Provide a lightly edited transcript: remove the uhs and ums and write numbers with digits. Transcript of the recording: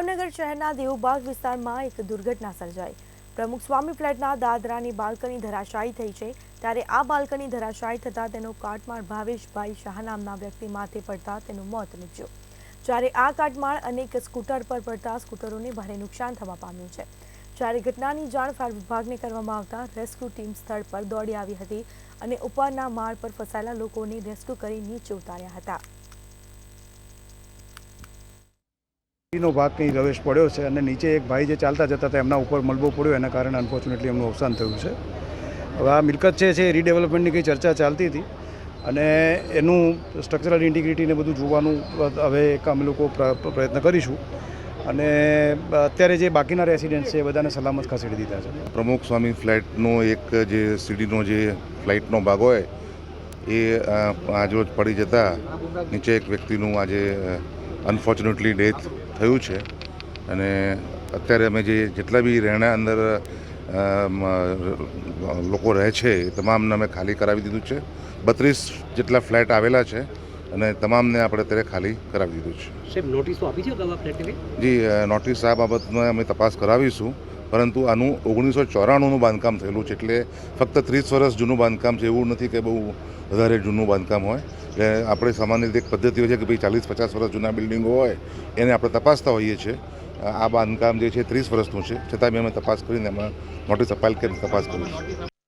ભાવનગર શહેરના દેવબાગ વિસ્તારમાં એક દુર્ઘટના સર્જાઈ। પ્રમુખ સ્વામી ફ્લેટના દાદરાની બાલ્કની ધરાશાયી થઈ છે। ત્યારે આ બાલ્કની ધરાશાયી થતાં તેનો કાટમાળ ભાવેશભાઈ શાહ નામના વ્યક્તિ માથે પડતા તેનું મોત નીપજ્યું। જ્યારે આ કાટમાળ અનેક સ્કૂટર પર પડતા સ્કૂટરોને ભારે નુકસાન થવા પામ્યું છે। જ્યારે ઘટનાની જાણ ફાયર વિભાગને કરવામાં આવતા રેસ્ક્યુ ટીમ સ્થળ પર દોડી આવી હતી અને ઉપરના માળ પર ફસાયેલા લોકોને રેસ્ક્યુ કરી નીચે ઉતાર્યા હતા। નો ભાગ કંઈ રવેશ પડ્યો છે અને નીચે એક ભાઈ જે ચાલતા જતા હતા એમના ઉપર મલબો પડ્યો, એના કારણે અનફોર્ચ્યુનેટલી એમનું અવસાન થયું છે। હવે આ મિલકત છે એ રીડેવલપમેન્ટની કંઈ ચર્ચા ચાલતી હતી અને એનું સ્ટ્રક્ચરલ ઇન્ટિગ્રિટીને બધું જોવાનું હવે એક અમે લોકો પ્રયત્ન કરીશું અને અત્યારે જે બાકીના રેસિડેન્ટ્સ છે એ બધાને સલામત ખસેડી દીધા છે। પ્રમુખ સ્વામી ફ્લેટનો એક જે સીડીનો જે ફ્લાઇટનો ભાગ હોય એ આજરોજ પડી જતા નીચે એક વ્યક્તિનું આજે અનફોર્ચ્યુનેટલી ડેથ થયું છે અને અત્યારે અમે જેટલા બી રહેણા અંદર લોકો રહે છે એ તમામને અમે ખાલી કરાવી દીધું છે। 32 જેટલા ફ્લેટ આવેલા છે અને તમામને આપણે અત્યારે ખાલી કરાવી દીધું છે। સાહેબ, નોટિસો આપી છે અગાઉ ફ્લેટની? જી, નોટિસ આ બાબતમાં અમે તપાસ કરાવીશું, પરંતુ આનું 1994નું બાંધકામ થયેલું છે, એટલે ફક્ત 30 વર્ષ જૂનું બાંધકામ છે એવું નથી કે બહુ વધારે જૂનું બાંધકામ હોય। એટલે આપણે સામાન્ય રીતે એક પદ્ધતિ હોય છે કે ભાઈ 40-50 વર્ષ જૂના બિલ્ડિંગો હોય એને આપણે તપાસતા હોઈએ છીએ। આ બાંધકામ જે છે 30 વર્ષનું છે, છતાં બી અમે તપાસ કરીને એમાં નોટિસ અપાયેલ કે તપાસ કરીશું।